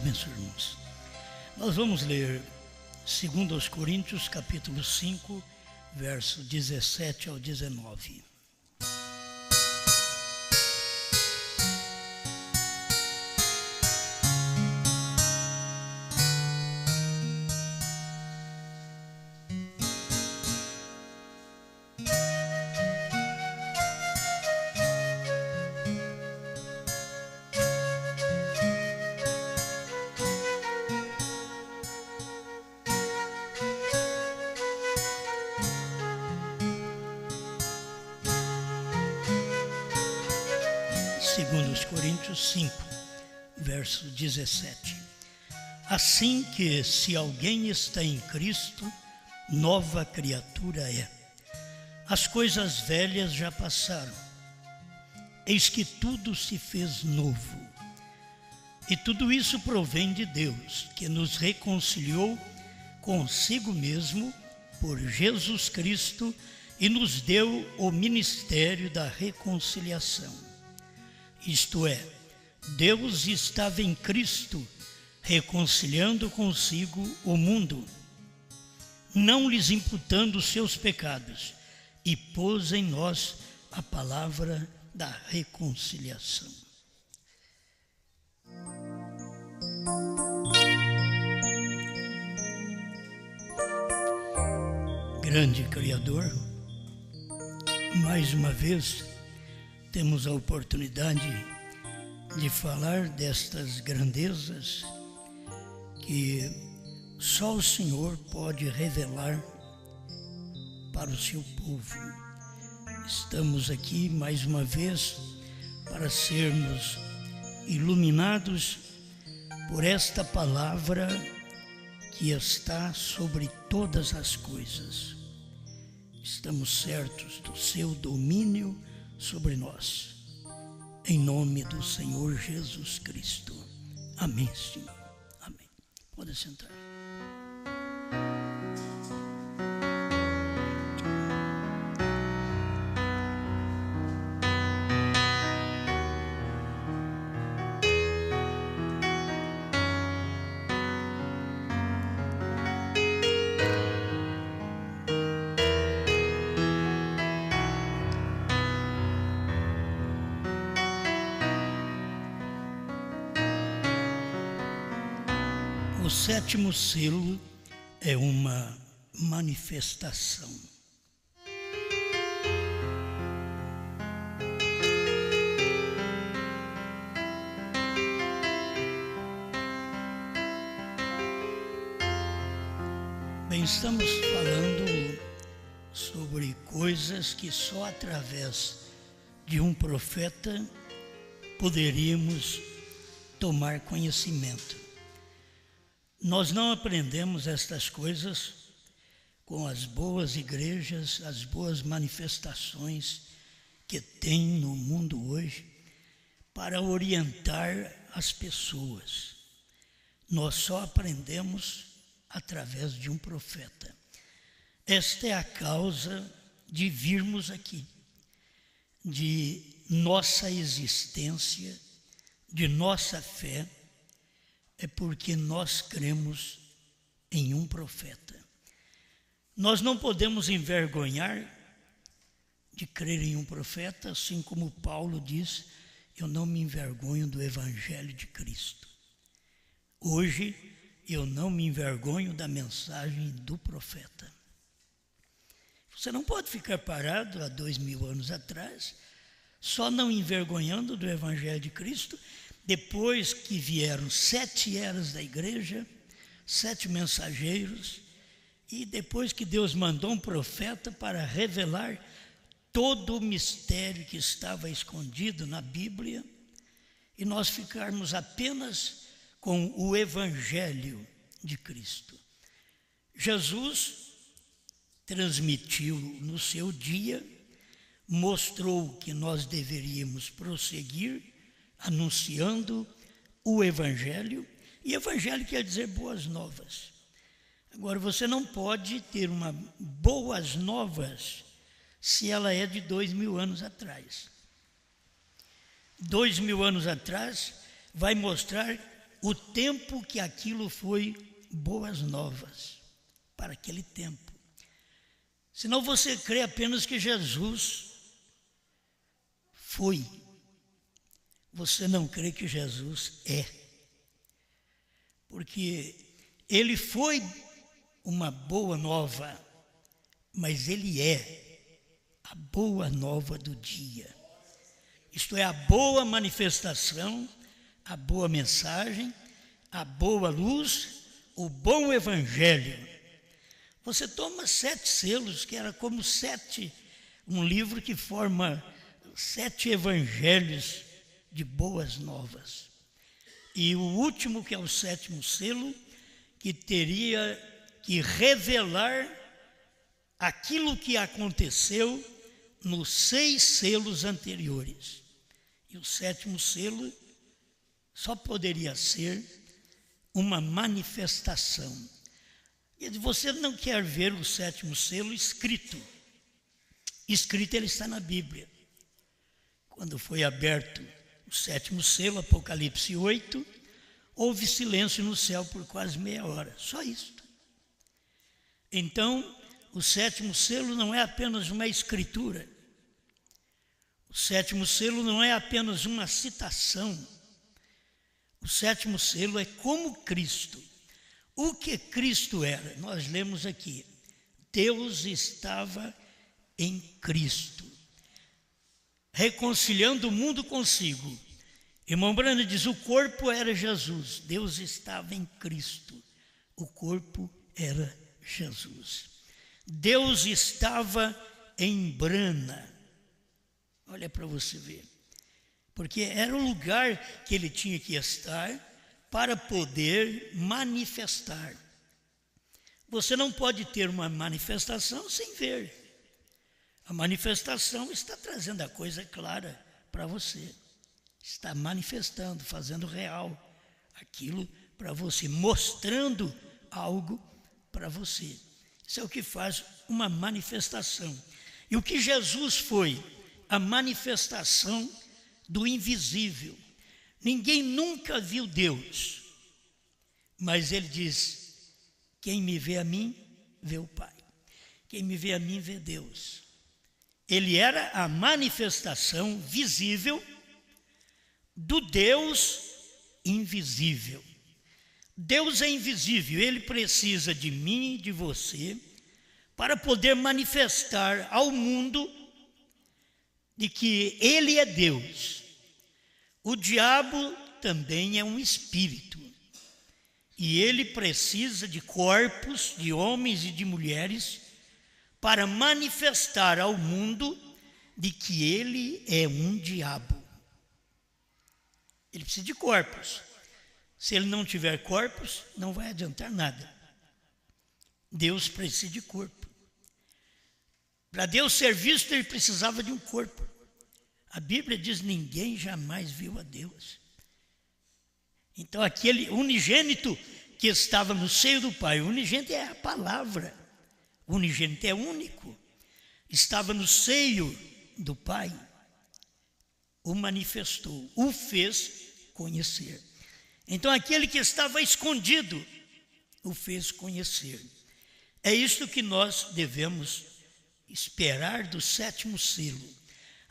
abençoe, irmãos. Nós vamos ler 2 Coríntios, capítulo 5, verso 17 ao 19. Segundo Coríntios 5, verso 17. Assim que, se alguém está em Cristo, nova criatura é. As coisas velhas já passaram, eis que tudo se fez novo. E tudo isso provém de Deus, que nos reconciliou consigo mesmo por Jesus Cristo e nos deu o ministério da reconciliação. Isto é, Deus estava em Cristo, reconciliando consigo o mundo, não lhes imputando os seus pecados, e pôs em nós a palavra da reconciliação. Grande Criador, mais uma vez temos a oportunidade de falar destas grandezas que só o Senhor pode revelar para o seu povo. Estamos aqui mais uma vez para sermos iluminados por esta palavra que está sobre todas as coisas. Estamos certos do seu domínio sobre nós, em nome do Senhor Jesus Cristo. Amém, Senhor. Amém. Pode sentar. O sétimo selo é uma manifestação. Bem, estamos falando sobre coisas que só através de um profeta poderíamos tomar conhecimento. Nós não aprendemos estas coisas com as boas igrejas, as boas manifestações que tem no mundo hoje para orientar as pessoas. Nós só aprendemos através de um profeta. Esta é a causa de virmos aqui, de nossa existência, de nossa fé, é porque nós cremos em um profeta. Nós não podemos envergonhar de crer em um profeta, assim como Paulo diz, eu não me envergonho do Evangelho de Cristo. Hoje, eu não me envergonho da mensagem do profeta. Você não pode ficar parado há 2000 anos atrás, só não envergonhando do Evangelho de Cristo, depois que vieram 7 eras da igreja, 7 mensageiros, e depois que Deus mandou um profeta para revelar todo o mistério que estava escondido na Bíblia, e nós ficarmos apenas com o Evangelho de Cristo. Jesus transmitiu no seu dia, mostrou que nós deveríamos prosseguir anunciando o Evangelho, e Evangelho quer dizer boas novas. Agora, você não pode ter uma boas novas se ela é de 2000 anos atrás. 2000 anos atrás vai mostrar o tempo que aquilo foi boas novas, para aquele tempo. Senão você crê apenas que Jesus foi. Você não crê que Jesus é. Porque ele foi uma boa nova, mas ele é a boa nova do dia. Isto é, a boa manifestação, a boa mensagem, a boa luz, o bom evangelho. Você toma 7 selos, que era como um livro que forma 7 evangelhos de boas novas. E o último, que é o 7º selo, que teria que revelar aquilo que aconteceu nos 6 selos anteriores. E o 7º selo só poderia ser uma manifestação. E você não quer ver o 7º selo escrito. Escrito ele está na Bíblia. Quando foi aberto o 7º selo, Apocalipse 8, houve silêncio no céu por quase meia hora. Só isso. Então, o 7º selo não é apenas uma escritura. O 7º selo não é apenas uma citação. O 7º selo é como Cristo. O que Cristo era? Nós lemos aqui. Deus estava em Cristo, reconciliando o mundo consigo. Irmão Brando diz, o corpo era Jesus. Deus estava em Cristo. O corpo era Jesus. Deus estava em Brana. Olha para você ver. Porque era o lugar que ele tinha que estar para poder manifestar. Você não pode ter uma manifestação sem ver. A manifestação está trazendo a coisa clara para você. Está manifestando, fazendo real aquilo para você, mostrando algo para você. Isso é o que faz uma manifestação. E o que Jesus foi? A manifestação do invisível. Ninguém nunca viu Deus, mas ele diz, quem me vê a mim, vê o Pai. Quem me vê a mim, vê Deus. Ele era a manifestação visível do Deus invisível. Deus é invisível, ele precisa de mim e de você para poder manifestar ao mundo de que ele é Deus. O diabo também é um espírito e ele precisa de corpos, de homens e de mulheres para manifestar ao mundo de que ele é um diabo. Ele precisa de corpos. Se ele não tiver corpos, não vai adiantar nada. Deus precisa de corpo. Para Deus ser visto, ele precisava de um corpo. A Bíblia diz, ninguém jamais viu a Deus. Então, aquele unigênito que estava no seio do Pai, o unigênito é a palavra, o unigênito é único, estava no seio do Pai, o manifestou, o fez conhecer. Então, aquele que estava escondido, o fez conhecer. É isto que nós devemos esperar do 7º selo.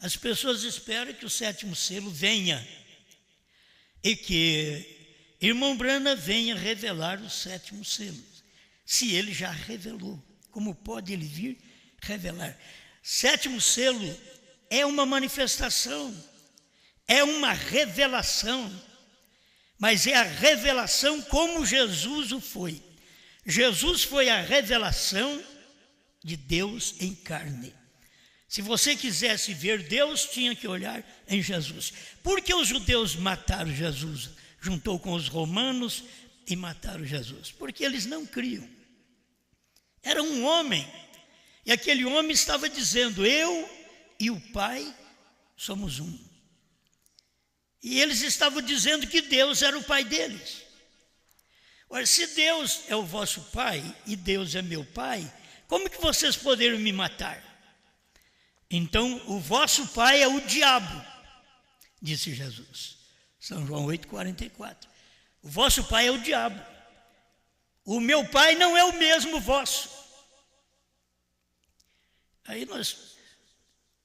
As pessoas esperam que o 7º selo venha e que irmão Brana venha revelar o 7º selo. Se ele já revelou, como pode ele vir revelar? 7º selo é uma manifestação, é uma revelação, mas é a revelação como Jesus o foi. Jesus foi a revelação de Deus em carne. Se você quisesse ver Deus, tinha que olhar em Jesus. Por que os judeus mataram Jesus? Juntou com os romanos e mataram Jesus. Porque eles não criam. Era um homem. E aquele homem estava dizendo, eu e o Pai somos um. E eles estavam dizendo que Deus era o Pai deles. Ora, se Deus é o vosso Pai e Deus é meu Pai, como que vocês poderiam me matar? Então, o vosso pai é o diabo, disse Jesus. São João 8,44. O vosso pai é o diabo. O meu pai não é o mesmo vosso. Aí nós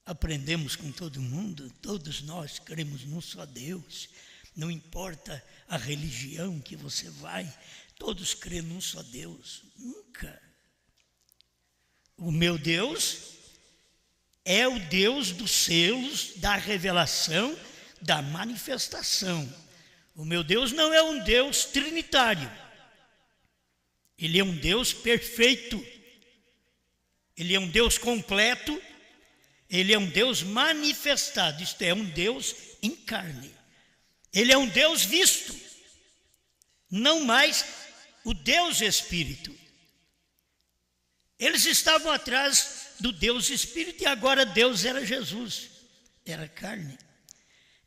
aprendemos com todo mundo, todos nós cremos num só Deus. Não importa a religião que você vai, todos creem num só Deus. Nunca. O meu Deus é o Deus dos selos, da revelação, da manifestação. O meu Deus não é um Deus trinitário. Ele é um Deus perfeito. Ele é um Deus completo. Ele é um Deus manifestado. Isto é, um Deus em carne. Ele é um Deus visto. Não mais o Deus Espírito. Eles estavam atrás do Deus Espírito e agora Deus era Jesus. Era carne.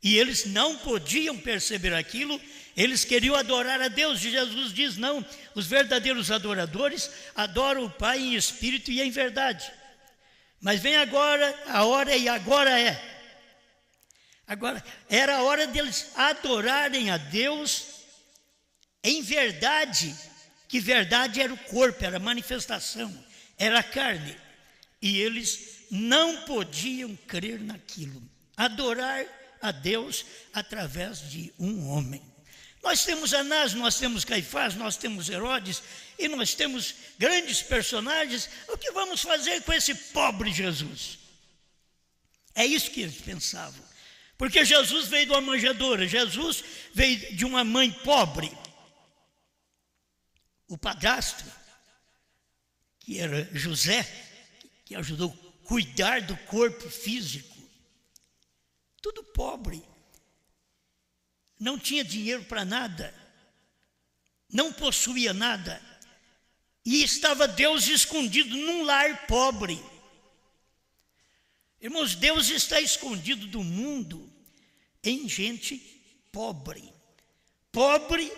E eles não podiam perceber aquilo, eles queriam adorar a Deus. E Jesus diz, não, os verdadeiros adoradores adoram o Pai em espírito e em verdade. Mas vem agora a hora, e agora é. Agora, era a hora deles adorarem a Deus em verdade, que verdade era o corpo, era a manifestação, era a carne. E eles não podiam crer naquilo, adorar a Deus através de um homem. Nós temos Anás, nós temos Caifás, nós temos Herodes e nós temos grandes personagens. O que vamos fazer com esse pobre Jesus? É isso que eles pensavam. Porque Jesus veio de uma manjedoura, Jesus veio de uma mãe pobre. O padrasto, que era José, que ajudou a cuidar do corpo físico, tudo pobre, não tinha dinheiro para nada, não possuía nada, e estava Deus escondido num lar pobre. Irmãos, Deus está escondido do mundo em gente pobre, pobre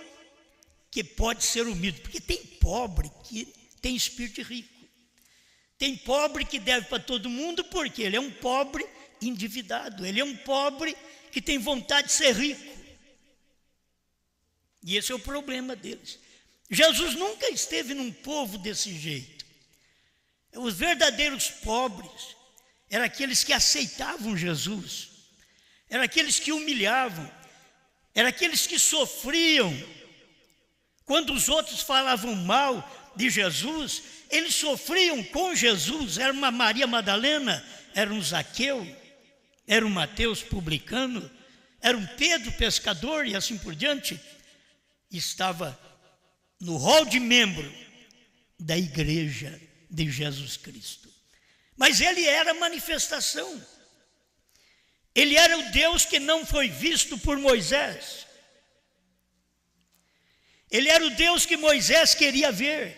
que pode ser humilde, porque tem pobre que tem espírito de rico, tem pobre que deve para todo mundo, porque ele é um pobre endividado, ele é um pobre que tem vontade de ser rico. E esse é o problema deles. Jesus nunca esteve num povo desse jeito. Os verdadeiros pobres eram aqueles que aceitavam Jesus, eram aqueles que humilhavam, eram aqueles que sofriam. Quando os outros falavam mal de Jesus, eles sofriam com Jesus. Era uma Maria Madalena, era um Zaqueu, era um Mateus publicano, era um Pedro pescador e assim por diante. Estava no rol de membro da igreja de Jesus Cristo. Mas ele era a manifestação. Ele era o Deus que não foi visto por Moisés. Ele era o Deus que Moisés queria ver.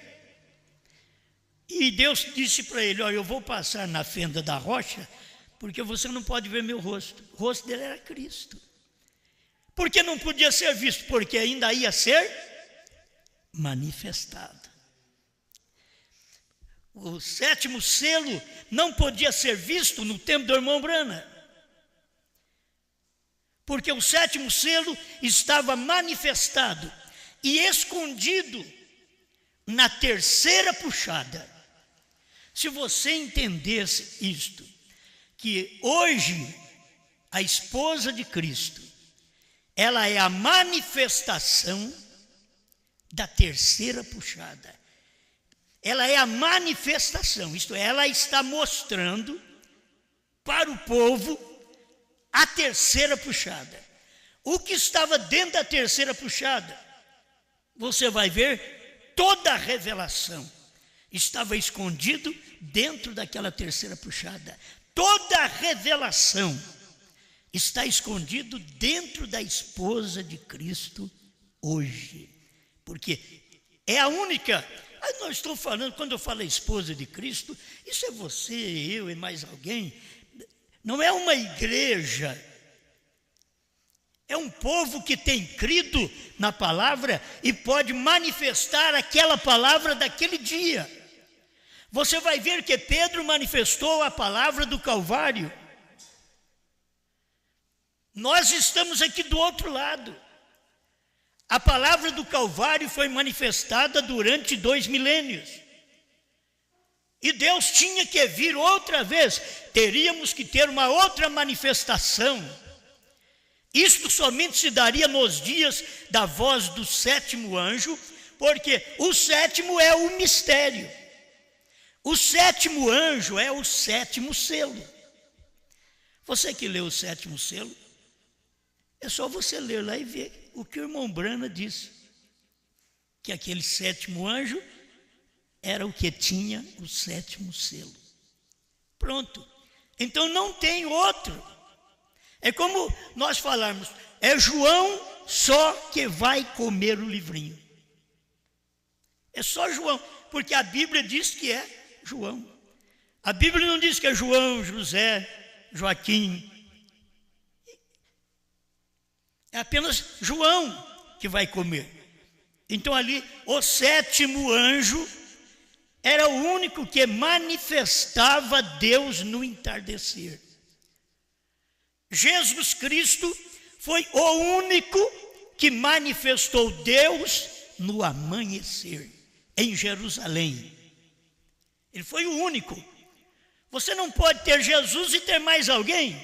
E Deus disse para ele, olha, eu vou passar na fenda da rocha, porque você não pode ver meu rosto. O rosto dele era Cristo. Por que não podia ser visto? Porque ainda ia ser manifestado. O sétimo selo não podia ser visto no tempo do irmão Brana, porque o sétimo selo estava manifestado e escondido na terceira puxada. Se você entendesse isto, que hoje a esposa de Cristo, ela é a manifestação da terceira puxada. Ela é a manifestação, isto é, ela está mostrando para o povo a terceira puxada. O que estava dentro da terceira puxada? Você vai ver toda a revelação. Estava escondido dentro daquela terceira puxada. Toda a revelação está escondido dentro da esposa de Cristo hoje. Porque é a única... não estou falando, quando eu falo esposa de Cristo, isso é você, eu e mais alguém. Não é uma igreja. É um povo que tem crido na palavra e pode manifestar aquela palavra daquele dia. Você vai ver que Pedro manifestou a palavra do Calvário. Nós estamos aqui do outro lado. A palavra do Calvário foi manifestada durante 2 milênios. E Deus tinha que vir outra vez, teríamos que ter uma outra manifestação. Isto somente se daria nos dias da voz do 7º anjo, porque o 7º é o mistério. O 7º anjo é o 7º selo. Você que leu o 7º selo, é só você ler lá e ver o que o irmão Brana disse. Que aquele 7º anjo era o que tinha o 7º selo. Pronto. Então não tem outro. É como nós falarmos, é João só que vai comer o livrinho. É só João, porque a Bíblia diz que é João. A Bíblia não diz que é João, José, Joaquim. É apenas João que vai comer. Então ali, o 7º anjo era o único que manifestava Deus no entardecer. Jesus Cristo foi o único que manifestou Deus no amanhecer, em Jerusalém. Ele foi o único. Você não pode ter Jesus e ter mais alguém.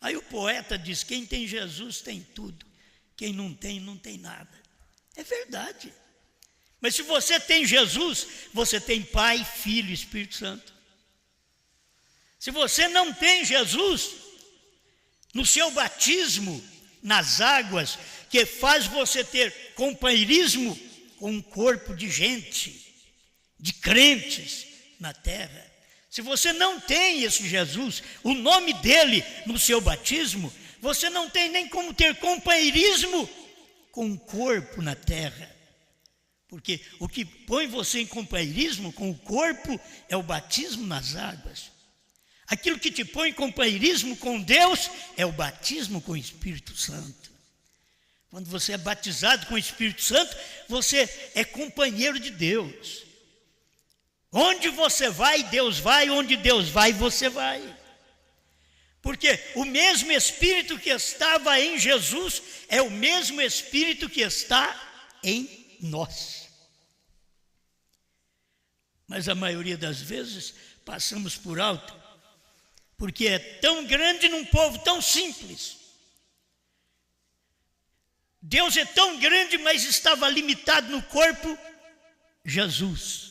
Aí o poeta diz, quem tem Jesus tem tudo, quem não tem, não tem nada. É verdade. Mas se você tem Jesus, você tem Pai, Filho e Espírito Santo. Se você não tem Jesus, no seu batismo, nas águas, que faz você ter companheirismo com um corpo de gente, de crentes na terra. Se você não tem esse Jesus, o nome dele no seu batismo, você não tem nem como ter companheirismo com um corpo na terra. Porque o que põe você em companheirismo com o corpo é o batismo nas águas. Aquilo que te põe em companheirismo com Deus é o batismo com o Espírito Santo. Quando você é batizado com o Espírito Santo, você é companheiro de Deus. Onde você vai, Deus vai. Onde Deus vai, você vai. Porque o mesmo Espírito que estava em Jesus é o mesmo Espírito que está em nós. Mas a maioria das vezes passamos por alto, porque é tão grande num povo tão simples. Deus é tão grande, mas estava limitado no corpo, Jesus.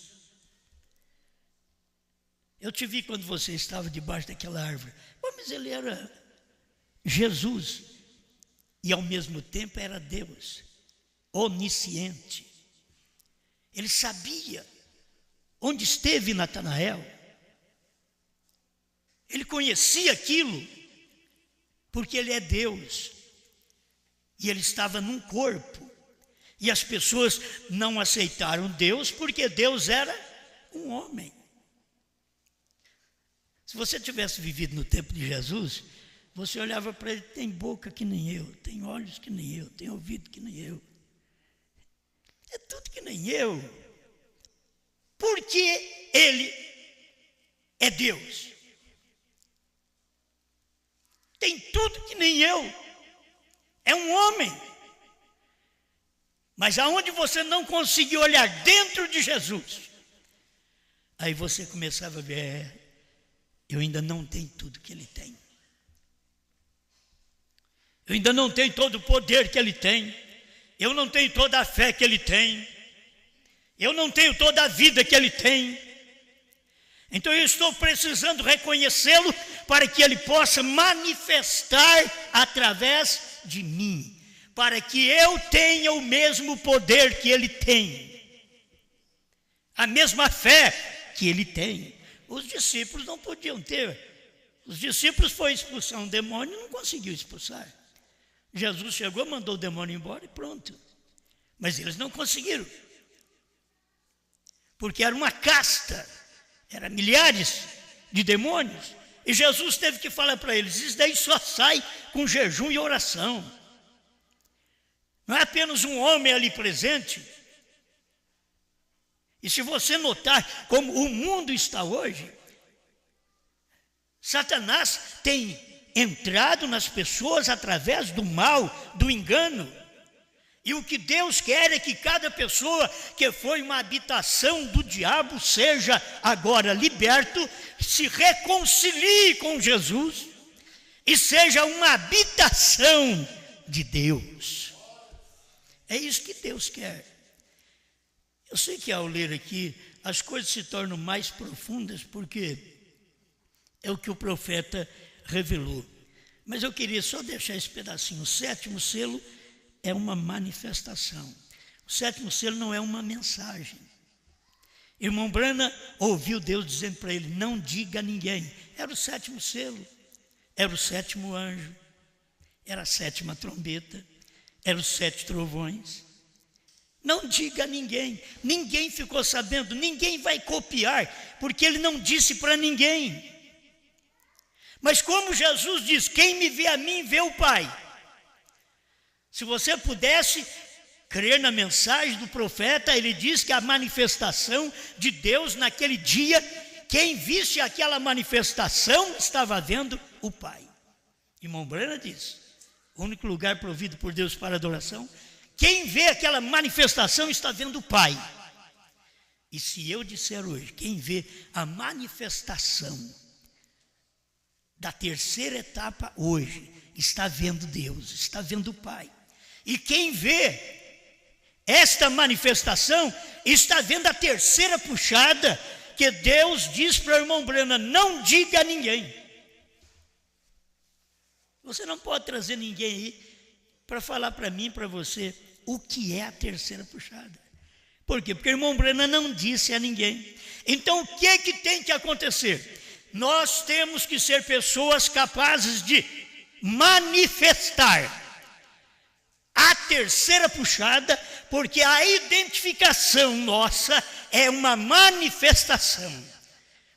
Eu te vi quando você estava debaixo daquela árvore. Mas ele era Jesus e ao mesmo tempo era Deus, onisciente. Ele sabia onde esteve Natanael. Ele conhecia aquilo, porque ele é Deus. E ele estava num corpo. E as pessoas não aceitaram Deus, porque Deus era um homem. Se você tivesse vivido no tempo de Jesus, você olhava para ele, tem boca que nem eu, tem olhos que nem eu, tem ouvido que nem eu. É tudo que nem eu. Porque ele é Deus. Tem tudo que nem eu. É um homem. Mas aonde você não conseguiu olhar dentro de Jesus, aí você começava a ver, eu ainda não tenho tudo que ele tem. Eu ainda não tenho todo o poder que ele tem. Eu não tenho toda a fé que ele tem. Eu não tenho toda a vida que ele tem. Então eu estou precisando reconhecê-lo para que ele possa manifestar através de mim, para que eu tenha o mesmo poder que ele tem, a mesma fé que ele tem. Os discípulos não podiam ter. Os discípulos foram expulsar um demônio e não conseguiu expulsar. Jesus chegou, mandou o demônio embora e pronto. Mas eles não conseguiram. Porque era uma casta, eram milhares de demônios. E Jesus teve que falar para eles, isso daí só sai com jejum e oração. Não é apenas um homem ali presente. E se você notar como o mundo está hoje, Satanás tem entrado nas pessoas através do mal, do engano. E o que Deus quer é que cada pessoa que foi uma habitação do diabo seja agora liberto, se reconcilie com Jesus e seja uma habitação de Deus. É isso que Deus quer. Eu sei que ao ler aqui as coisas se tornam mais profundas porque é o que o profeta revelou. Mas eu queria só deixar esse pedacinho. O sétimo selo é uma manifestação. O sétimo selo não é uma mensagem. Irmão Branham ouviu Deus dizendo para ele: não diga a ninguém. Era o sétimo selo, era o sétimo anjo, era a sétima trombeta, eram os 7 trovões. Não diga a ninguém. Ninguém ficou sabendo, ninguém vai copiar, porque ele não disse para ninguém. Mas como Jesus diz: quem me vê a mim, vê o Pai. Se você pudesse crer na mensagem do profeta, ele diz que a manifestação de Deus naquele dia, quem visse aquela manifestação estava vendo o Pai. Irmão Branham diz: o único lugar provido por Deus para adoração, quem vê aquela manifestação está vendo o Pai. E se eu disser hoje, quem vê a manifestação da terceira etapa hoje, está vendo Deus, está vendo o Pai. E quem vê esta manifestação, está vendo a terceira puxada, que Deus diz para o irmão Branham: não diga a ninguém. Você não pode trazer ninguém aí para falar para mim, para você, o que é a terceira puxada. Por quê? Porque o irmão Branham não disse a ninguém. Então o que tem que acontecer? Nós temos que ser pessoas capazes de manifestar a terceira puxada, porque a identificação nossa é uma manifestação.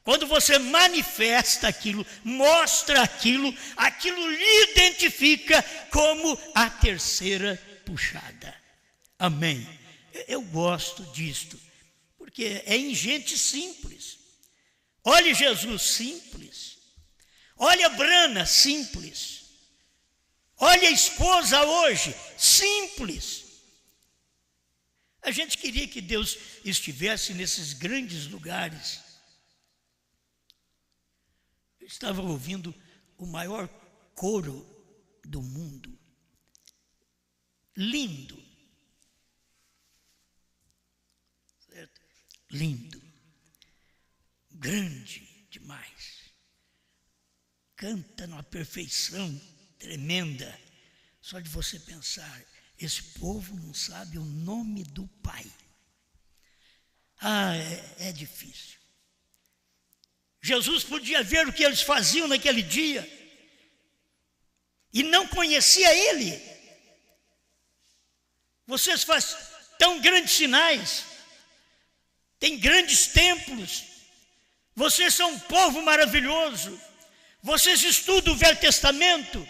Quando você manifesta aquilo, mostra aquilo, aquilo lhe identifica como a terceira puxada. Amém. Eu gosto disto, porque é em gente simples. Olha Jesus simples, olha Brana simples, olha a esposa hoje simples. A gente queria que Deus estivesse nesses grandes lugares. Eu estava ouvindo o maior coro do mundo, lindo, certo? Lindo, grande demais, canta numa perfeição tremenda. Só de você pensar, esse povo não sabe o nome do Pai. É difícil. Jesus podia ver o que eles faziam naquele dia e não conhecia Ele. Vocês fazem tão grandes sinais, têm grandes templos, vocês são um povo maravilhoso, vocês estudam o Velho Testamento,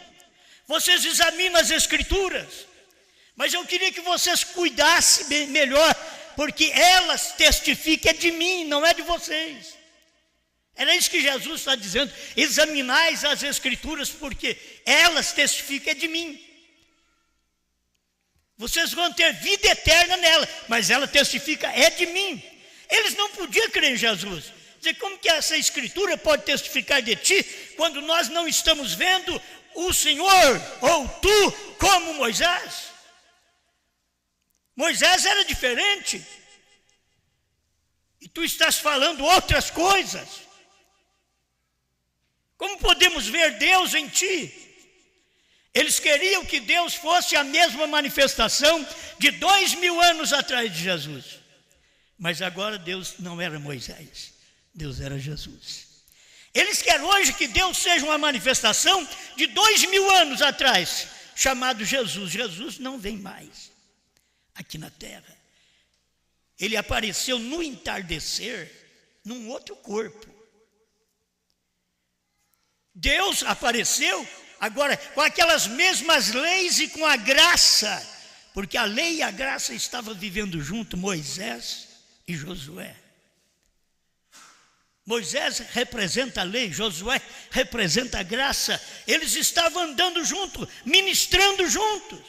vocês examinam as Escrituras, mas eu queria que vocês cuidassem melhor, porque elas testificam é de mim, não é de vocês. Era isso que Jesus está dizendo: examinais as Escrituras, porque elas testificam é de mim. Vocês vão ter vida eterna nela, mas ela testifica é de mim. Eles não podiam crer em Jesus. Dizer, como que essa Escritura pode testificar de ti, quando nós não estamos vendo o Senhor, ou tu, como Moisés? Moisés era diferente, e tu estás falando outras coisas. Como podemos ver Deus em ti? Eles queriam que Deus fosse a mesma manifestação de 2000 anos atrás de Jesus. Mas agora Deus não era Moisés, Deus era Jesus. Eles querem hoje que Deus seja uma manifestação de 2000 anos atrás, chamado Jesus. Jesus não vem mais aqui na terra. Ele apareceu no entardecer, num outro corpo. Deus apareceu agora com aquelas mesmas leis e com a graça, porque a lei e a graça estavam vivendo junto, Moisés e Josué. Moisés representa a lei, Josué representa a graça. Eles estavam andando juntos, ministrando juntos.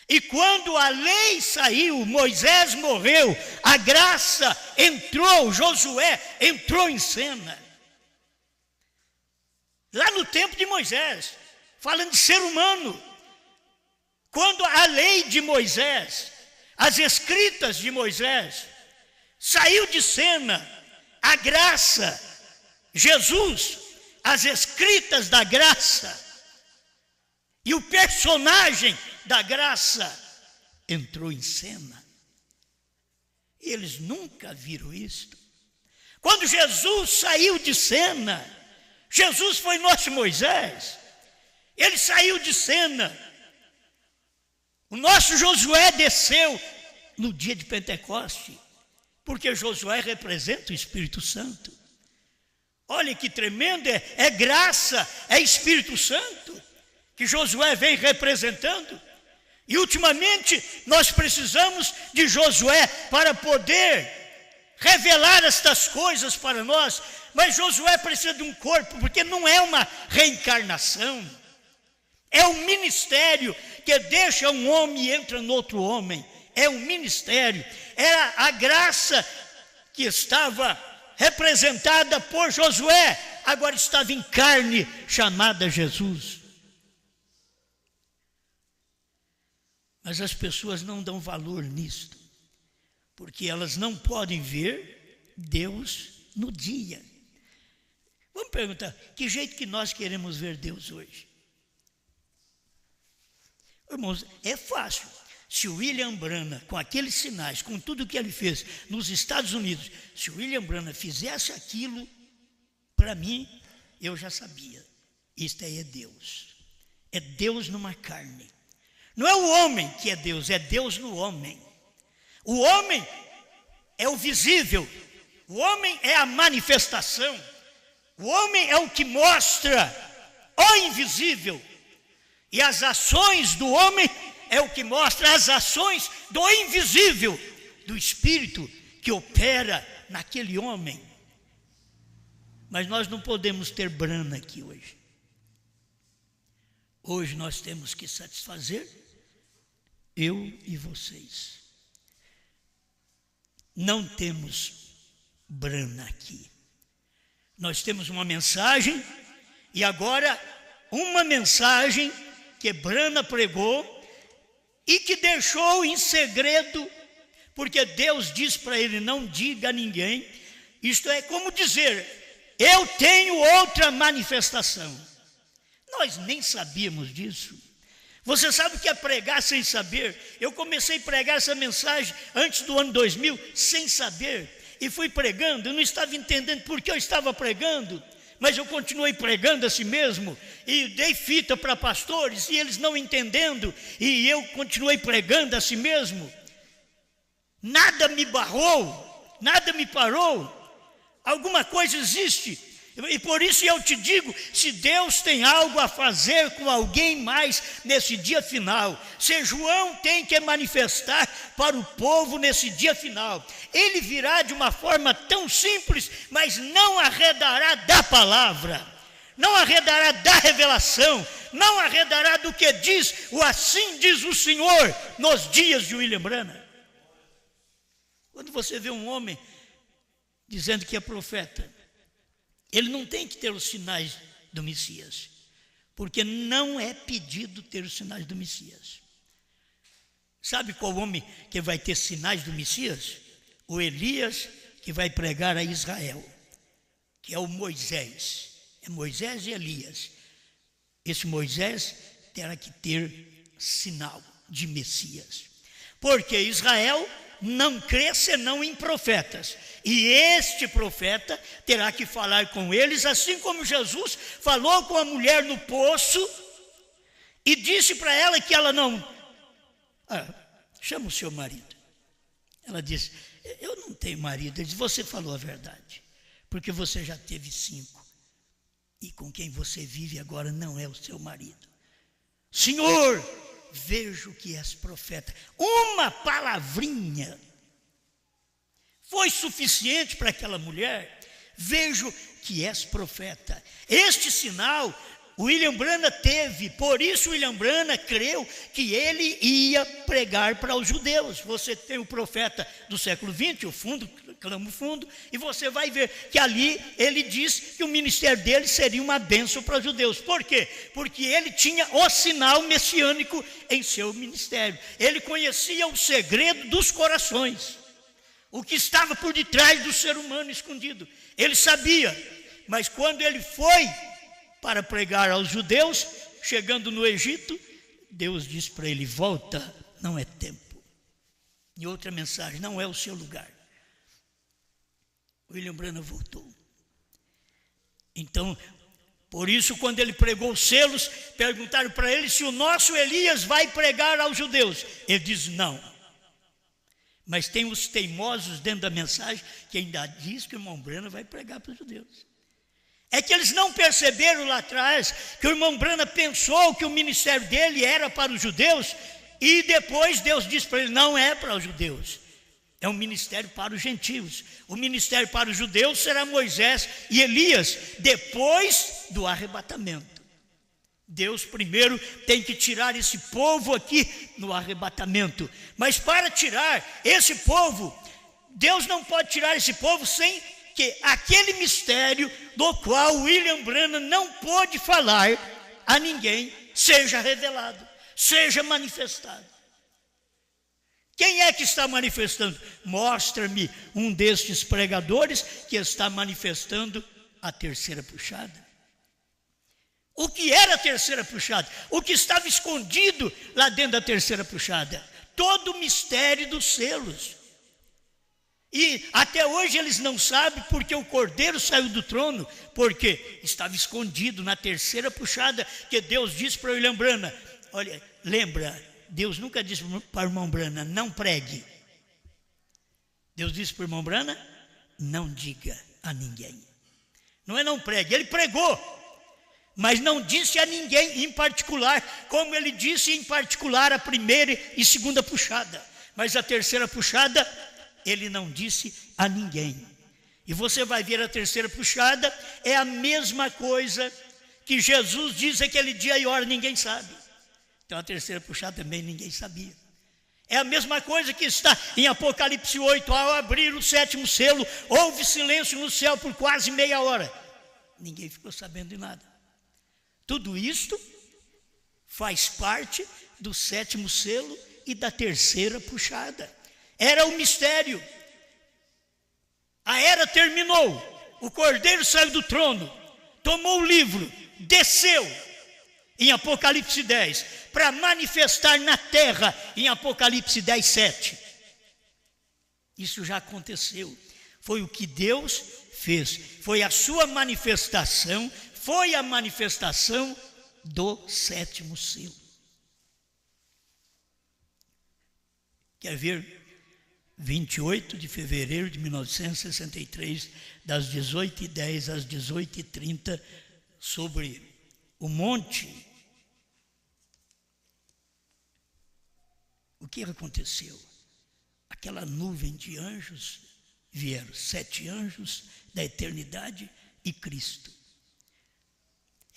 E quando a lei saiu, Moisés morreu, a graça entrou, Josué entrou em cena. Lá no tempo de Moisés, falando de ser humano, quando a lei de Moisés, as escritas de Moisés, saiu de cena, a graça, Jesus, as escritas da graça, e o personagem da graça entrou em cena. E eles nunca viram isto. Quando Jesus saiu de cena, Jesus foi nosso Moisés, ele saiu de cena. O nosso Josué desceu no dia de Pentecoste, porque Josué representa o Espírito Santo. Olha que tremendo, é graça, é Espírito Santo que Josué vem representando. E ultimamente nós precisamos de Josué para poder revelar estas coisas para nós. Mas Josué precisa de um corpo, porque não é uma reencarnação. É um ministério que deixa um homem e entra no outro homem. É um ministério. Era a graça que estava representada por Josué, agora estava em carne, chamada Jesus. Mas as pessoas não dão valor nisto, porque elas não podem ver Deus no dia. Vamos perguntar, que jeito que nós queremos ver Deus hoje? Irmãos, é fácil. Se o William Branham, com aqueles sinais, com tudo que ele fez nos Estados Unidos, se o William Branham fizesse aquilo, para mim, eu já sabia. Isto aí é Deus. É Deus numa carne. Não é o homem que é Deus no homem. O homem é o visível. O homem é a manifestação. O homem é o que mostra o invisível. E as ações do homem é o que mostra as ações do invisível, do Espírito que opera naquele homem. Mas nós não podemos ter Branham aqui hoje. Hoje nós temos que satisfazer eu e vocês. Não temos Branham aqui. Nós temos uma mensagem, e agora uma mensagem que Branham pregou e que deixou em segredo, porque Deus diz para ele: não diga a ninguém. Isto é como dizer: eu tenho outra manifestação. Nós nem sabíamos disso. Você sabe o que é pregar sem saber? Eu comecei a pregar essa mensagem antes do ano 2000, sem saber, e fui pregando. Eu não estava entendendo por que eu estava pregando, mas eu continuei pregando a si mesmo, e dei fita para pastores, e eles não entendendo, e eu continuei pregando a si mesmo. Nada me barrou, nada me parou. Alguma coisa existe. E por isso eu te digo, se Deus tem algo a fazer com alguém mais nesse dia final, se João tem que manifestar para o povo nesse dia final, ele virá de uma forma tão simples, mas não arredará da palavra, não arredará da revelação, não arredará do que diz o assim diz o Senhor nos dias de William Branham. Quando você vê um homem dizendo que é profeta, ele não tem que ter os sinais do Messias, porque não é pedido ter os sinais do Messias. Sabe qual homem que vai ter sinais do Messias? O Elias, que vai pregar a Israel, que é o Moisés. É Moisés e Elias. Esse Moisés terá que ter sinal de Messias, porque Israel não crê senão em profetas, e este profeta terá que falar com eles, assim como Jesus falou com a mulher no poço e disse para ela que ela não... chama o seu marido. Ela disse: eu não tenho marido. Ele disse: você falou a verdade, porque você já teve 5, e com quem você vive agora não é o seu marido. Senhor, vejo que és profeta. Uma palavrinha foi suficiente para aquela mulher. Vejo que és profeta. Este sinal William Branham teve, por isso William Branham creu que ele ia pregar para os judeus. Você tem o profeta do século XX, o fundo, clama o fundo, e você vai ver que ali ele diz que o ministério dele seria uma bênção para os judeus. Por quê? Porque ele tinha o sinal messiânico em seu ministério. Ele conhecia o segredo dos corações, o que estava por detrás do ser humano escondido. Ele sabia, mas quando ele foi para pregar aos judeus, chegando no Egito, Deus disse para ele: volta, não é tempo. E outra mensagem: não é o seu lugar. William Branham voltou. Então, por isso, quando ele pregou os selos, perguntaram para ele se o nosso Elias vai pregar aos judeus. Ele diz: não. Mas tem os teimosos dentro da mensagem que ainda diz que o irmão Branham vai pregar para os judeus. É que eles não perceberam lá atrás que o irmão Branham pensou que o ministério dele era para os judeus, e depois Deus disse para ele: não é para os judeus, é um ministério para os gentios. O ministério para os judeus será Moisés e Elias, depois do arrebatamento. Deus primeiro tem que tirar esse povo aqui no arrebatamento, mas para tirar esse povo, Deus não pode tirar esse povo sem que aquele mistério do qual William Branham não pôde falar a ninguém seja revelado, seja manifestado. Quem é que está manifestando? Mostra-me um destes pregadores que está manifestando a terceira puxada. O que era a terceira puxada? O que estava escondido lá dentro da terceira puxada? Todo o mistério dos selos. E até hoje eles não sabem porque o Cordeiro saiu do trono, porque estava escondido na terceira puxada, que Deus disse para o William Branham: olha, lembra, Deus nunca disse para o irmão Branham: não pregue. Deus disse para o irmão Branham: não diga a ninguém. Não é não pregue, ele pregou, mas não disse a ninguém em particular, como ele disse em particular a primeira e segunda puxada. Mas a terceira puxada ele não disse a ninguém. E você vai ver a terceira puxada, é a mesma coisa que Jesus diz aquele dia e hora, ninguém sabe. Então a terceira puxada também ninguém sabia. É a mesma coisa que está em Apocalipse 8, ao abrir o sétimo selo, houve silêncio no céu por quase meia hora. Ninguém ficou sabendo de nada. Tudo isto faz parte do sétimo selo e da terceira puxada. Era o mistério. A era terminou. O Cordeiro saiu do trono, tomou o livro, desceu em Apocalipse 10, para manifestar na terra em Apocalipse 10, 7. Isso já aconteceu. Foi o que Deus fez. Foi a sua manifestação, foi a manifestação do sétimo selo. Quer ver? 28 de fevereiro de 1963, das 18h10 às 18h30, sobre o monte. O que aconteceu? Aquela nuvem de anjos, vieram 7 anjos da eternidade e Cristo.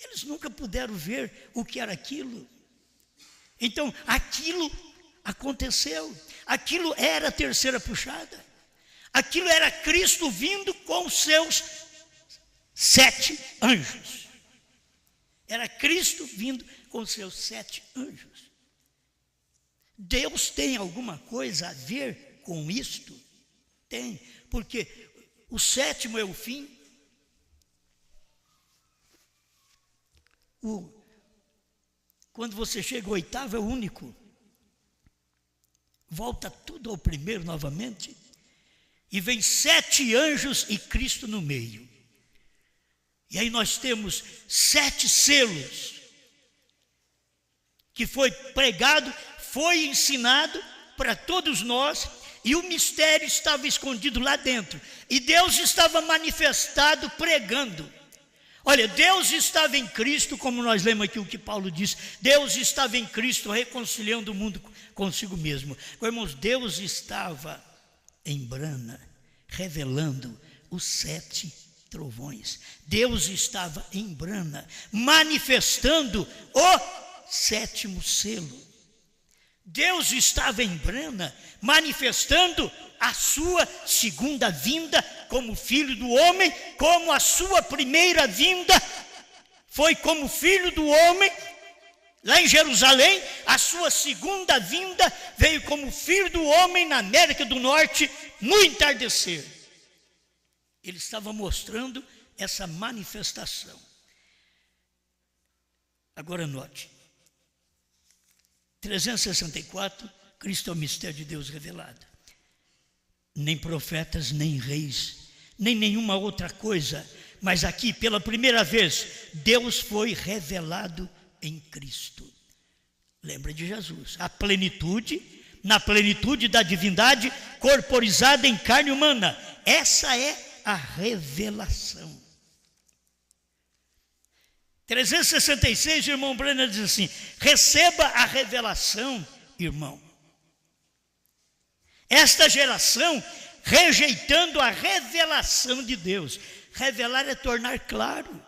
Eles nunca puderam ver o que era aquilo. Então, aquilo aconteceu. Aquilo era a terceira puxada. Aquilo era Cristo vindo com os seus 7 anjos. Era Cristo vindo com os seus 7 anjos. Deus tem alguma coisa a ver com isto? Tem, porque o sétimo é o fim. Quando você chega ao oitavo é o único. Volta tudo ao primeiro novamente, e vem 7 anjos e Cristo no meio. E aí nós temos 7 selos, que foi pregado, foi ensinado para todos nós, e o mistério estava escondido lá dentro, e Deus estava manifestado pregando. Olha, Deus estava em Cristo, como nós lemos aqui o que Paulo diz, Deus estava em Cristo reconciliando o mundo consigo mesmo. Irmãos, Deus estava em Branham revelando os 7 trovões. Deus estava em Brana, manifestando o 7º selo. Deus estava em Brana, manifestando a sua segunda vinda como Filho do homem, como a sua primeira vinda foi como Filho do homem, lá em Jerusalém. A sua segunda vinda veio como Filho do homem na América do Norte, no entardecer. Ele estava mostrando essa manifestação. Agora note, 364, Cristo é o mistério de Deus revelado. Nem profetas, nem reis, nem nenhuma outra coisa, mas aqui, pela primeira vez, Deus foi revelado em Cristo. Lembra de Jesus, a plenitude, na plenitude da divindade, corporizada em carne humana. Essa é a revelação. 366, irmão Brenner diz assim: receba a revelação, irmão. Esta geração rejeitando a revelação de Deus. Revelar é tornar claro.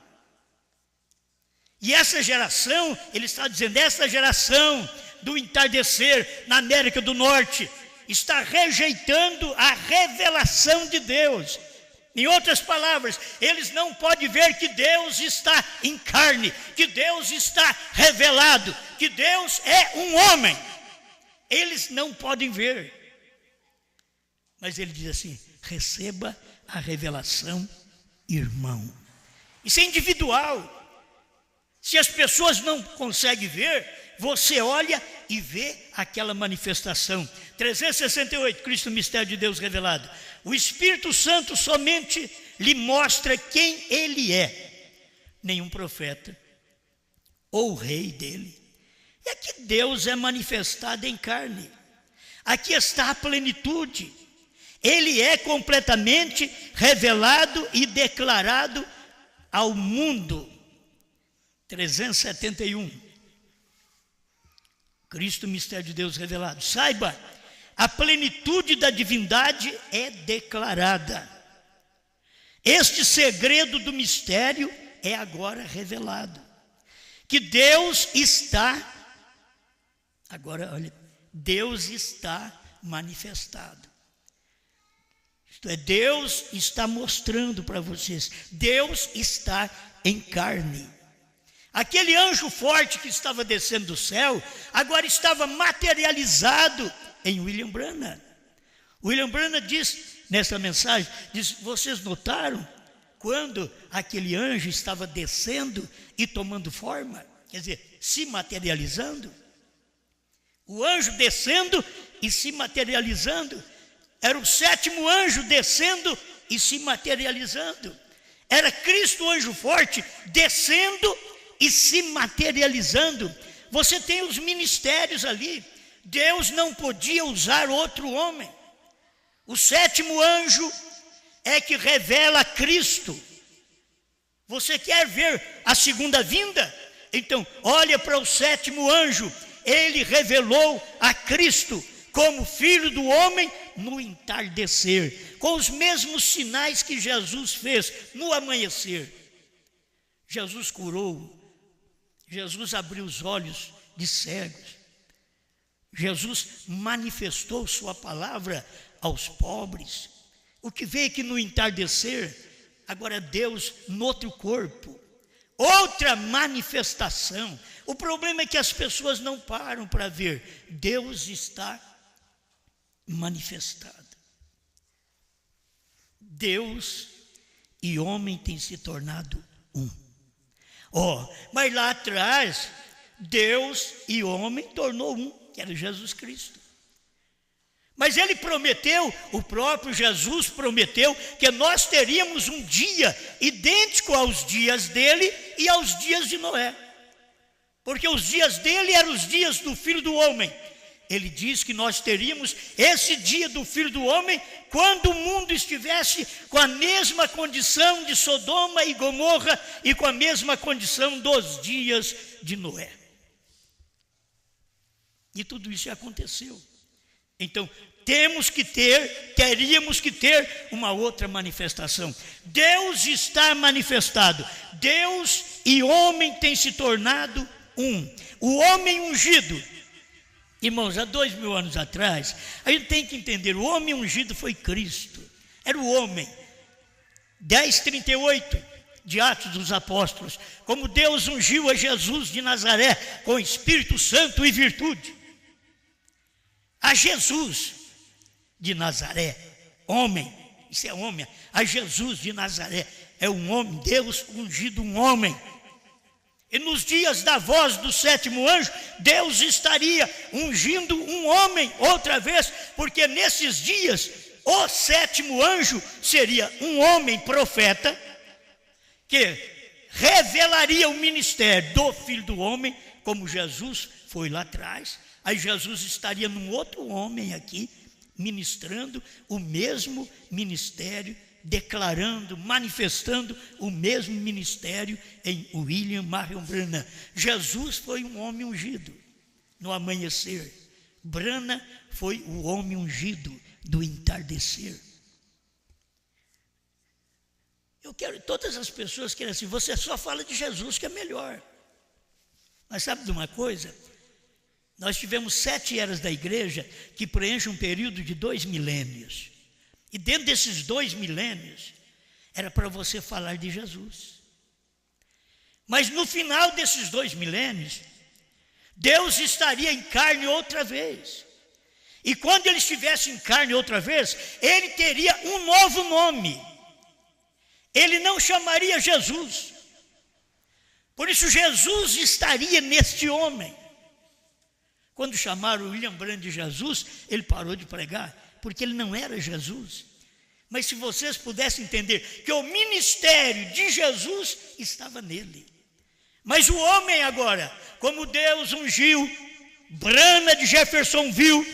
E essa geração, ele está dizendo, essa geração do entardecer na América do Norte está rejeitando a revelação de Deus. Em outras palavras, eles não podem ver que Deus está em carne, que Deus está revelado, que Deus é um homem. Eles não podem ver. Mas ele diz assim: receba a revelação, irmão. Isso é individual. Se as pessoas não conseguem ver, você olha e vê aquela manifestação. 368, Cristo, mistério de Deus revelado. O Espírito Santo somente lhe mostra quem ele é. Nenhum profeta ou rei dele. E aqui Deus é manifestado em carne. Aqui está a plenitude. Ele é completamente revelado e declarado ao mundo. 371. Cristo, mistério de Deus revelado. Saiba, a plenitude da divindade é declarada. Este segredo do mistério é agora revelado. Que Deus está, agora olha, Deus está manifestado. Isto é, Deus está mostrando para vocês, Deus está em carne. Aquele anjo forte que estava descendo do céu, agora estava materializado em William Branham. William Branham diz, nessa mensagem, diz: vocês notaram quando aquele anjo estava descendo e tomando forma? Quer dizer, se materializando. O anjo descendo e se materializando. Era o 7º anjo descendo e se materializando. Era Cristo, o anjo forte, descendo e se materializando. Você tem os ministérios ali. Deus não podia usar outro homem. O 7º anjo é que revela Cristo. Você quer ver a segunda vinda? Então, olha para o 7º anjo. Ele revelou a Cristo como Filho do homem no entardecer, com os mesmos sinais que Jesus fez no amanhecer. Jesus curou, Jesus abriu os olhos de cegos, Jesus manifestou sua palavra aos pobres. O que veio aqui no entardecer, agora Deus no outro corpo, outra manifestação. O problema é que as pessoas não param para ver. Deus está manifestado. Deus e homem têm se tornado um. Mas lá atrás, Deus e homem tornou um, que era Jesus Cristo. Mas ele prometeu, o próprio Jesus prometeu, que nós teríamos um dia idêntico aos dias dele e aos dias de Noé. Porque os dias dele eram os dias do Filho do homem. Ele diz que nós teríamos esse dia do Filho do homem quando o mundo estivesse com a mesma condição de Sodoma e Gomorra e com a mesma condição dos dias de Noé. E tudo isso já aconteceu. Então, teríamos que ter uma outra manifestação. Deus está manifestado. Deus e homem têm se tornado um. O homem ungido. Irmãos, há 2000 anos atrás, a gente tem que entender, o homem ungido foi Cristo. Era o homem. 10:38 de Atos dos Apóstolos. Como Deus ungiu a Jesus de Nazaré com Espírito Santo e virtude. A Jesus de Nazaré, homem, isso é homem, a Jesus de Nazaré, é um homem, Deus ungido um homem. E nos dias da voz do sétimo anjo, Deus estaria ungindo um homem outra vez, porque nesses dias, o sétimo anjo seria um homem profeta, que revelaria o ministério do Filho do Homem, como Jesus foi lá atrás. Aí Jesus estaria num outro homem aqui, ministrando o mesmo ministério, declarando, manifestando o mesmo ministério em William Marion Branham. Jesus foi um homem ungido no amanhecer. Branham foi o homem ungido do entardecer. Eu quero, todas as pessoas querem assim, você só fala de Jesus que é melhor. Mas sabe de uma coisa? Nós tivemos 7 eras da igreja que preenchem um período de 2 milênios. E dentro desses 2 milênios, era para você falar de Jesus. Mas no final desses 2 milênios, Deus estaria em carne outra vez. E quando Ele estivesse em carne outra vez, Ele teria um novo nome. Ele não chamaria Jesus. Por isso Jesus estaria neste homem. Quando chamaram William Branham de Jesus, ele parou de pregar, porque ele não era Jesus. Mas se vocês pudessem entender que o ministério de Jesus estava nele. Mas o homem agora, como Deus ungiu Branham de Jeffersonville,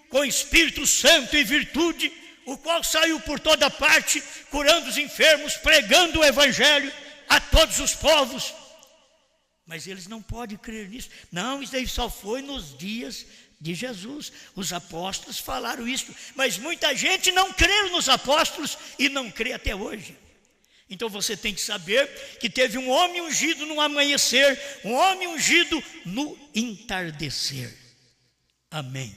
com Espírito Santo e virtude, o qual saiu por toda parte, curando os enfermos, pregando o evangelho a todos os povos. Mas eles não podem crer nisso. Não, isso aí só foi nos dias de Jesus. Os apóstolos falaram isso, mas muita gente não crê nos apóstolos e não crê até hoje. Então você tem que saber que teve um homem ungido no amanhecer, um homem ungido no entardecer. Amém.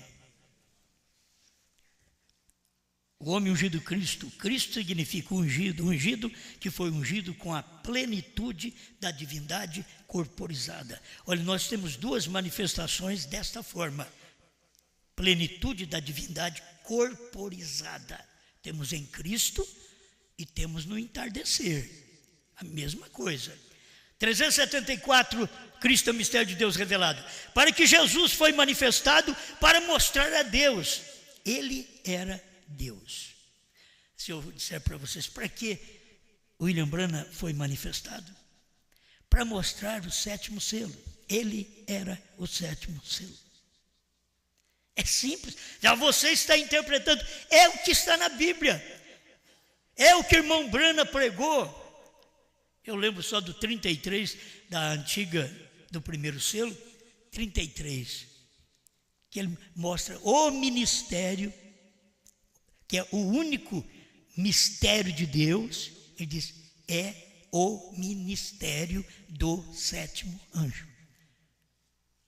O homem ungido Cristo, Cristo significa ungido, ungido que foi ungido com a plenitude da divindade corporizada. Olha, nós temos 2 manifestações desta forma. Plenitude da divindade corporizada. Temos em Cristo e temos no entardecer. A mesma coisa. 374, Cristo é o mistério de Deus revelado. Para que Jesus foi manifestado para mostrar a Deus. Ele era Deus. Se eu disser para vocês, para que William Branham foi manifestado? Para mostrar o 7º selo. Ele era o 7º selo. É simples. Já você está interpretando. É o que está na Bíblia. É o que o irmão Branham pregou. Eu lembro só do 33 da antiga, do primeiro selo. 33. Que ele mostra o ministério, que é o único mistério de Deus. Ele diz, é o ministério do 7º anjo.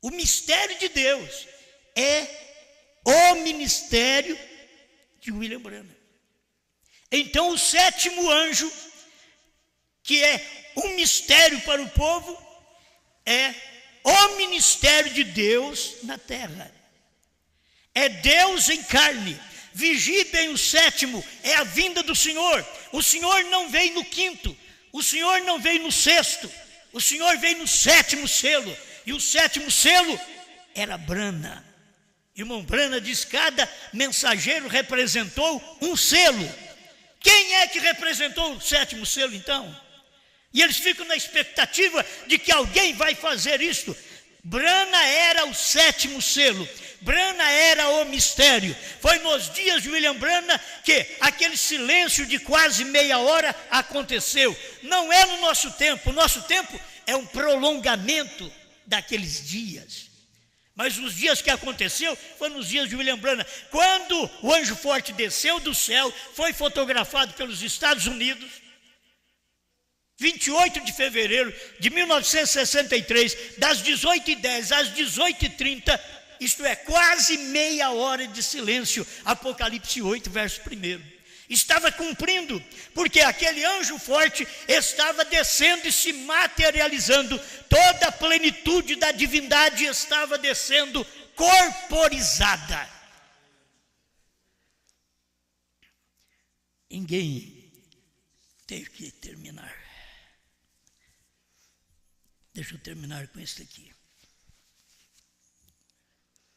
O mistério de Deus é o ministério de William Branham. Então o 7º anjo, que é um mistério para o povo, é o ministério de Deus na terra. É Deus em carne. Vigie bem o 7º, é a vinda do Senhor. O Senhor não veio no 5º, o Senhor não veio no 6º, o Senhor veio no 7º selo. E o 7º selo era Branham. Irmão Branham diz, cada mensageiro representou um selo. Quem é que representou o 7º selo então? E eles ficam na expectativa de que alguém vai fazer isto. Branham era o 7º selo. Branham era o mistério. Foi nos dias de William Branham que aquele silêncio de quase meia hora aconteceu. Não é no nosso tempo. O nosso tempo é um prolongamento daqueles dias. Mas os dias que aconteceu foram nos dias de William Branham. Quando o anjo forte desceu do céu, foi fotografado pelos Estados Unidos, 28 de fevereiro de 1963, das 18h10 às 18h30, isto é, quase meia hora de silêncio, Apocalipse 8, verso 1. Estava cumprindo, porque aquele anjo forte estava descendo e se materializando, toda a plenitude da divindade estava descendo corporizada. Ninguém tem que terminar. Deixa eu terminar com isso aqui.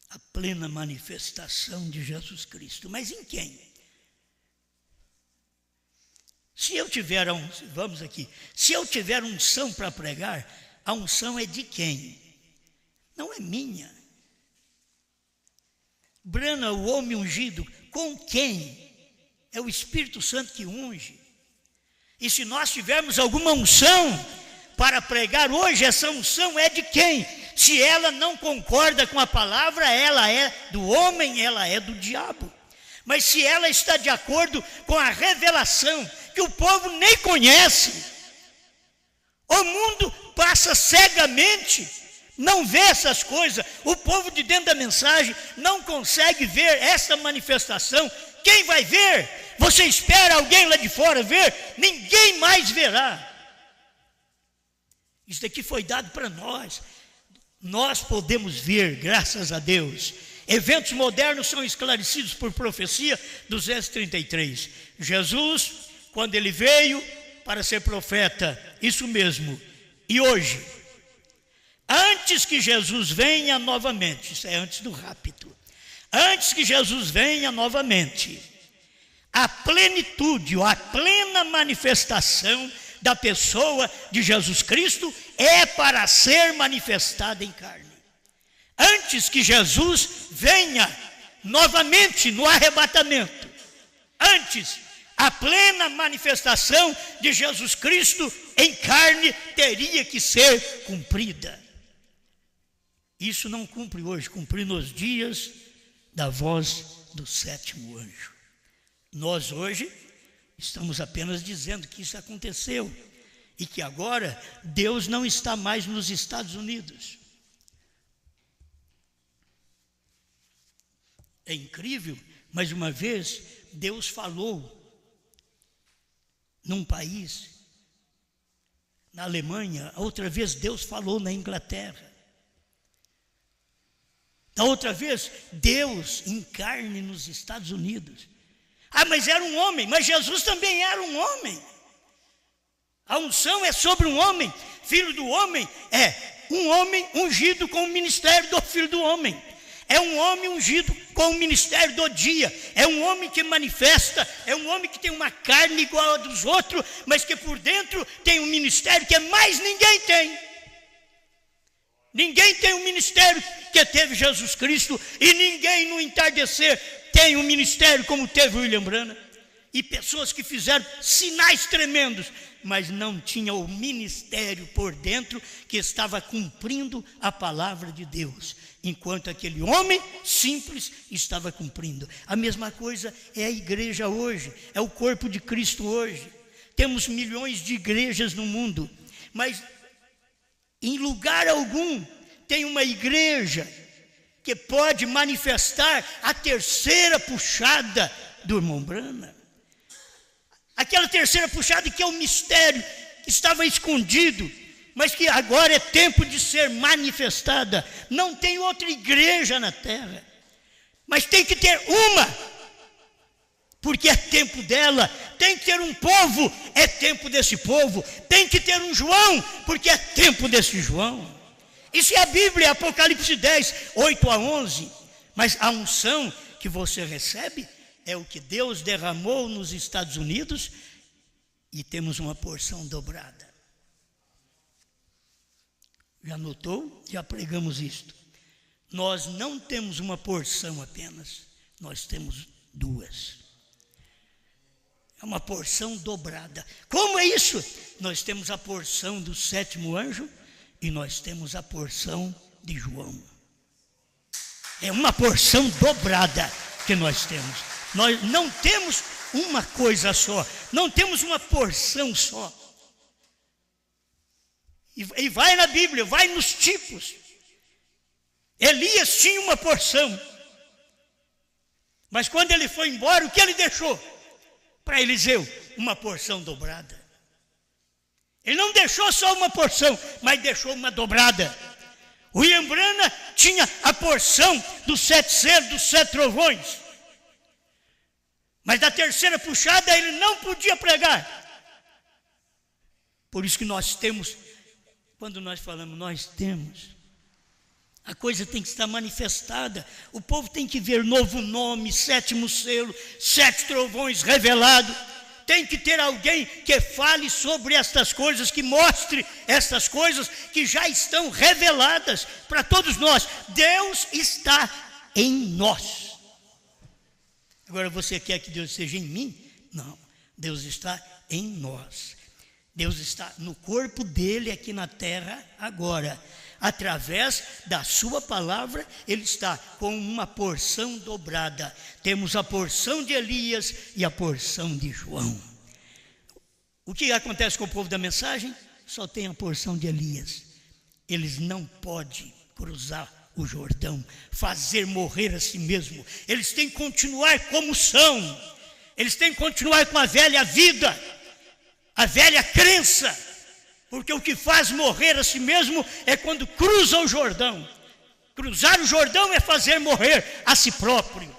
A plena manifestação de Jesus Cristo. Mas em quem? Se eu tiver se eu tiver unção para pregar, a unção é de quem? Não é minha. Branham, o homem ungido, com quem? É o Espírito Santo que unge. E se nós tivermos alguma unção para pregar hoje, essa unção é de quem? Se ela não concorda com a palavra, ela é do homem, ela é do diabo. Mas se ela está de acordo com a revelação, que o povo nem conhece, o mundo passa cegamente, não vê essas coisas, o povo de dentro da mensagem não consegue ver essa manifestação. Quem vai ver? Você espera alguém lá de fora ver? Ninguém mais verá. Isso daqui foi dado para nós. Nós podemos ver, graças a Deus. Eventos modernos são esclarecidos por profecia, 233. Jesus, quando ele veio para ser profeta, isso mesmo. E hoje, antes que Jesus venha novamente, isso é antes do rapto, antes que Jesus venha novamente, a plenitude, ou a plena manifestação da pessoa de Jesus Cristo é para ser manifestada em carne. Antes que Jesus venha novamente no arrebatamento, antes, a plena manifestação de Jesus Cristo em carne teria que ser cumprida. Isso não cumpre hoje, cumpre nos dias da voz do sétimo anjo. Nós hoje estamos apenas dizendo que isso aconteceu e que agora Deus não está mais nos Estados Unidos. É incrível, mas uma vez Deus falou num país, na Alemanha, outra vez Deus falou na Inglaterra. Da outra vez, Deus em carne nos Estados Unidos. Ah, mas era um homem, mas Jesus também era um homem. A unção é sobre um homem, filho do homem é um homem ungido com o ministério do filho do homem. É um homem ungido com o ministério do dia. É um homem que manifesta, é um homem que tem uma carne igual a dos outros, mas que por dentro tem um ministério que mais ninguém tem. Ninguém tem um ministério que teve Jesus Cristo, e ninguém no entardecer tem um ministério como teve William Branham. E pessoas que fizeram sinais tremendos, mas não tinham o ministério por dentro que estava cumprindo a palavra de Deus, enquanto aquele homem simples estava cumprindo. A mesma coisa é a igreja hoje, é o corpo de Cristo hoje. Temos milhões de igrejas no mundo, mas em lugar algum tem uma igreja que pode manifestar a terceira puxada do irmão Branham. Aquela terceira puxada que é o mistério que estava escondido, mas que agora é tempo de ser manifestada. Não tem outra igreja na terra, mas tem que ter uma, porque é tempo dela. Tem que ter um povo, é tempo desse povo. Tem que ter um João, porque é tempo desse João. Isso é a Bíblia, Apocalipse 10, 8 a 11. Mas a unção que você recebe é o que Deus derramou nos Estados Unidos, e temos uma porção dobrada. Já notou? Já pregamos isto. Nós não temos uma porção apenas, nós temos duas. É uma porção dobrada. Como é isso? Nós temos a porção do sétimo anjo e nós temos a porção de João. É uma porção dobrada que nós temos. Nós não temos uma coisa só, não temos uma porção só. E vai na Bíblia, vai nos tipos. Elias tinha uma porção, mas quando ele foi embora, o que ele deixou? Para Eliseu, uma porção dobrada. Ele não deixou só uma porção, mas deixou uma dobrada. William Branham tinha a porção dos 7 selos, dos 7 trovões, mas da terceira puxada ele não podia pregar. Por isso que nós temos, quando nós falamos nós temos, a coisa tem que estar manifestada. O povo tem que ver novo nome, 7º selo, 7 trovões revelados. Tem que ter alguém que fale sobre estas coisas, que mostre estas coisas que já estão reveladas para todos nós. Deus está em nós. Agora, você quer que Deus seja em mim? Não, Deus está em nós. Deus está no corpo dele aqui na terra agora. Através da sua palavra, ele está com uma porção dobrada. Temos a porção de Elias e a porção de João. O que acontece com o povo da mensagem? Só tem a porção de Elias. Eles não podem cruzar o Jordão, fazer morrer a si mesmo. Eles têm que continuar como são. Eles têm que continuar com a velha vida, a velha crença. Porque o que faz morrer a si mesmo é quando cruza o Jordão. Cruzar o Jordão é fazer morrer a si próprio.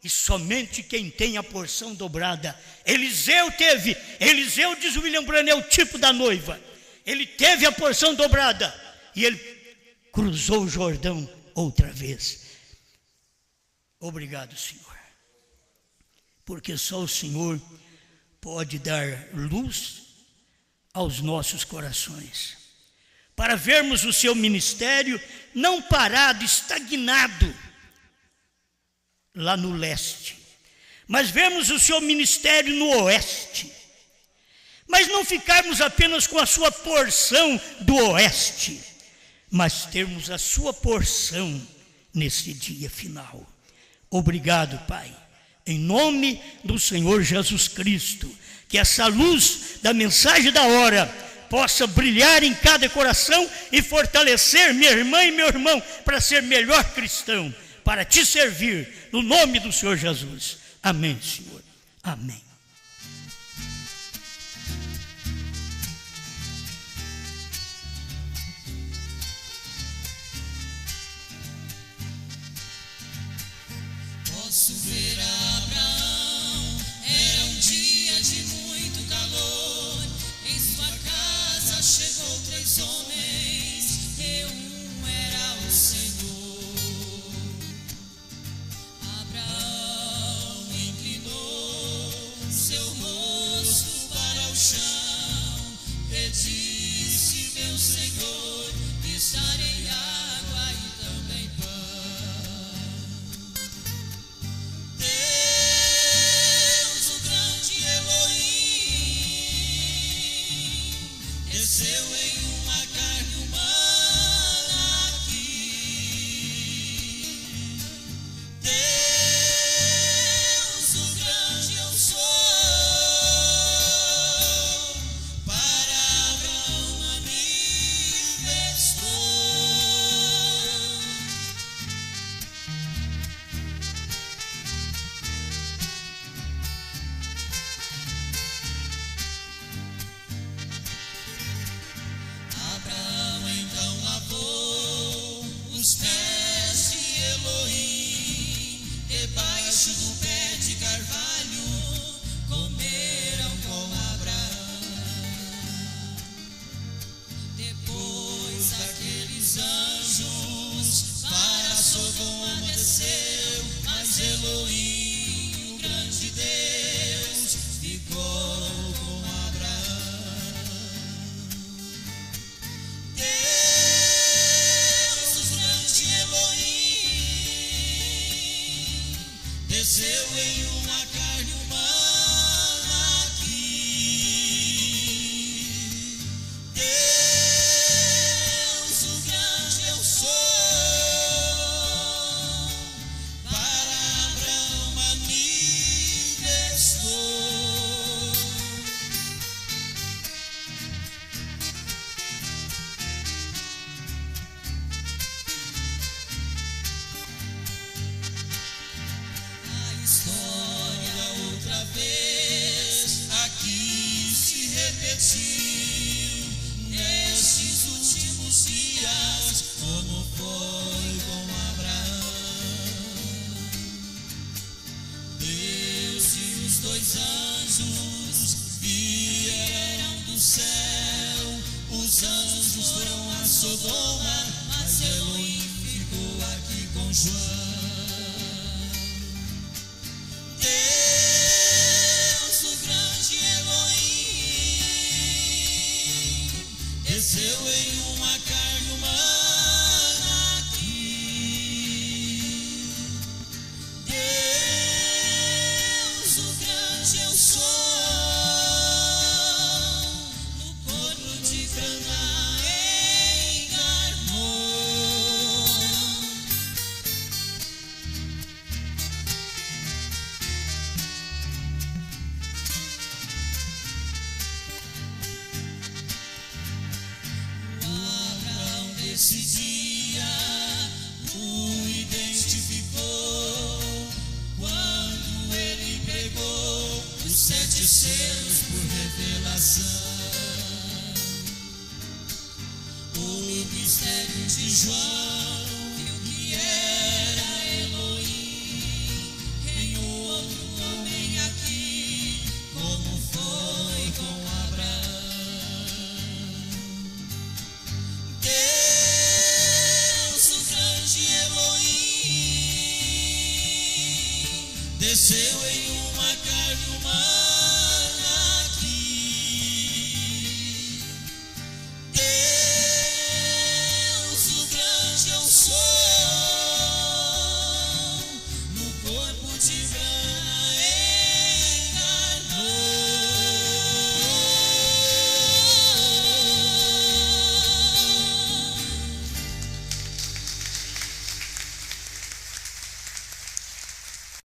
E somente quem tem a porção dobrada. Eliseu teve. Eliseu, diz o William Branham, é o tipo da noiva. Ele teve a porção dobrada. E ele cruzou o Jordão outra vez. Obrigado, Senhor. Porque só o Senhor pode dar luz aos nossos corações, para vermos o seu ministério não parado, estagnado lá no leste, mas vermos o seu ministério no oeste, mas não ficarmos apenas com a sua porção do oeste, mas termos a sua porção nesse dia final. Obrigado, Pai, em nome do Senhor Jesus Cristo. Que essa luz da mensagem da hora possa brilhar em cada coração e fortalecer minha irmã e meu irmão para ser melhor cristão, para te servir, no nome do Senhor Jesus. Amém, Senhor. Amém. Posso ver Abraão, era um dia de muito calor. Em sua casa chegou 3 homens, e um era o Senhor. Abraão inclinou seu rosto para o chão e disse: meu Senhor, estarei água e também pão. Deus, o grande Elohim, desceu em uma carne humana aqui. Deus, o grande eu sou, para Abraão manifestou. Jesus vieram do céu, os anjos foram a Sodoma, mas Elohim ficou aqui com João. Deus, o grande Elohim, desceu em uma carne humana aqui. Deus, o grande eu sou, no corpo de Cana encarnou. Abraão desse dia o identificou quando ele pregou os 7 selos por revelação. O mistério de João viu que era Elohim em outro homem aqui, como foi com Abraão. Deus, o grande Elohim, desceu em